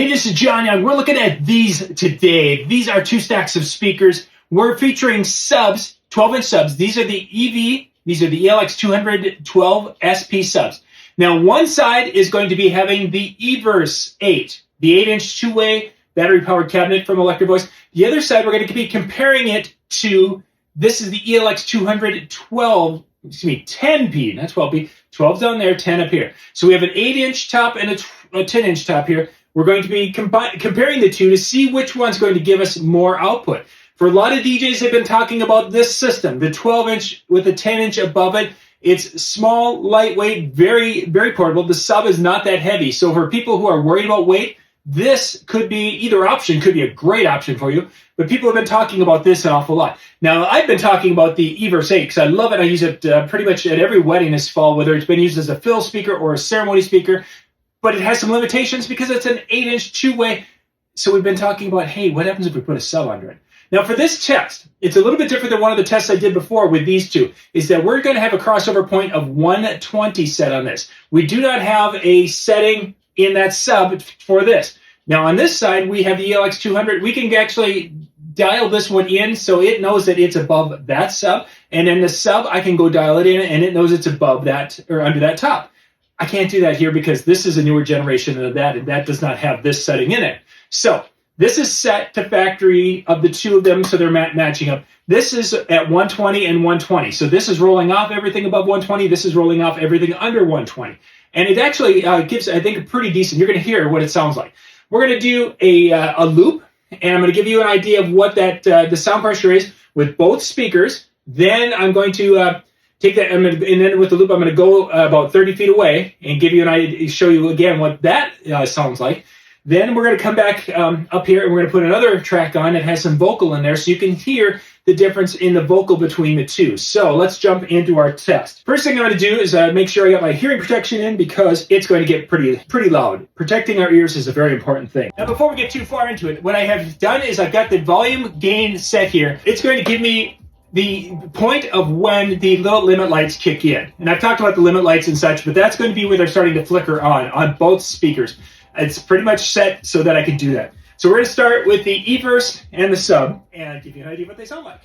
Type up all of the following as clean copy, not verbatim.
Hey, this is John Young. We're looking at these today. These are two stacks of speakers. We're featuring subs, 12-inch subs. These are the these are the ELX 212 SP subs. Now, one side is going to be having the Everse 8, the 8-inch two-way battery-powered cabinet from Electro Voice. The other side, we're going to be comparing it to, this is the ELX 212, 10P, not 12P. 12 down there, 10 up here. So we have an 8-inch top and a 10-inch top here. We're going to be comparing the two to see which one's going to give us more output. For a lot of DJs have been talking about this system, the 12-inch with a 10-inch above it. It's small, lightweight, very, very portable. The sub is not that heavy. So for people who are worried about weight, this could be, either option could be a great option for you. But people have been talking about this an awful lot. Now, I've been talking about the Everse 8 because I love it. I use it pretty much at every wedding this fall, whether it's been used as a fill speaker or a ceremony speaker. But it has some limitations because it's an 8-inch two-way. So we've been talking about, hey, what happens if we put a sub under it? Now, for this test, it's a little bit different than one of the tests I did before with these two, is that we're going to have a crossover point of 120 set on this. We do not have a setting in that sub for this. Now, on this side, we have the ELX 200. We can actually dial this one in so it knows that it's above that sub. And then the sub, I can go dial it in and it knows it's above that or under that top. I can't do that here because this is a newer generation of that, and that does not have this setting in it. So this is set to factory of the two of them, so they're matching up. This is at 120 and 120. So this is rolling off everything above 120. This is rolling off everything under 120. And it actually gives, I think, a pretty decent, you're going to hear what it sounds like. We're going to do a loop, and I'm going to give you an idea of what that the sound pressure is with both speakers. Then I'm going to take that, and then with the loop, I'm going to go about 30 feet away and give you an idea, show you again what that sounds like. Then we're going to come back up here, and we're going to put another track on that has some vocal in there so you can hear the difference in the vocal between the two. So let's jump into our test. First thing I'm going to do is make sure I got my hearing protection in because it's going to get pretty loud. Protecting our ears is a very important thing. Now, before we get too far into it, what I have done is I've got the volume gain set here. It's going to give me the point of when the little limit lights kick in. And I've talked about the limit lights and such, but that's going to be where they're starting to flicker on both speakers. It's pretty much set so that I can do that. So we're going to start with the Everse and the sub and give you an idea of what they sound like.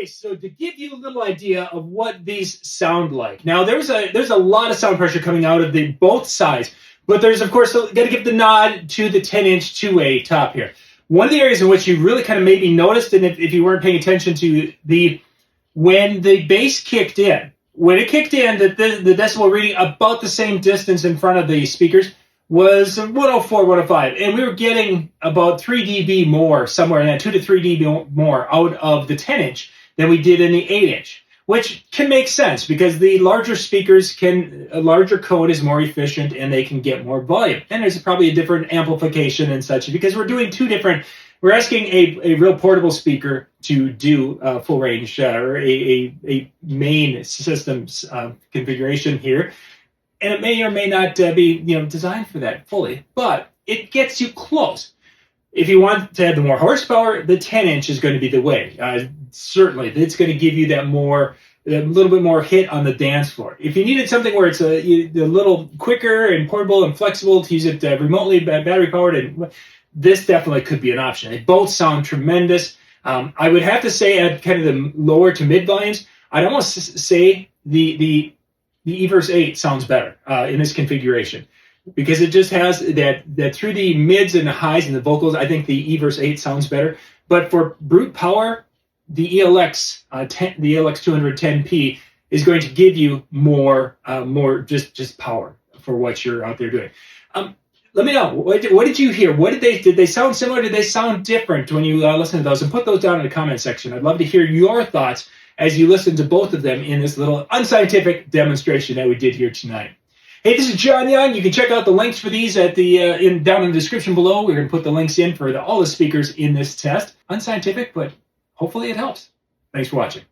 So to give you a little idea of what these sound like. Now, there's a lot of sound pressure coming out of both sides, but there's, of course, got to give the nod to the 10-inch two-way top here. One of the areas in which you really kind of maybe noticed, and if you weren't paying attention to when the bass kicked in, the decibel reading about the same distance in front of the speakers was 104, 105, and we were getting about 3 dB more, somewhere in that 2 to 3 dB more out of the 10-inch than we did in the 8-inch, which can make sense because the larger speakers a larger cone is more efficient and they can get more volume. And there's probably a different amplification and such because we're doing we're asking a real portable speaker to do full range or a main system configuration here. And it may or may not be designed for that fully, but it gets you close. If you want to have the more horsepower, the 10-inch is going to be the way. Certainly, it's going to give you a little bit more hit on the dance floor. If you needed something where it's a little quicker and portable and flexible to use it remotely, battery powered, and this definitely could be an option. They both sound tremendous. I would have to say at kind of the lower to mid volumes, I'd almost say the Everse 8 sounds better in this configuration. because it just has that through the mids and the highs and the vocals. I think the E-Verse 8 sounds better. But for brute power, the ELX the ELX 210P is going to give you more just power for what you're out there doing. Let me know, what did you hear? What did they sound similar? Did they sound different when you listen to those? And put those down in the comment section. I'd love to hear your thoughts as you listen to both of them in this little unscientific demonstration that we did here tonight. Hey, this is John Young. You can check out the links for these at down in the description below. We're going to put the links in for all the speakers in this test. Unscientific, but hopefully it helps. Thanks for watching.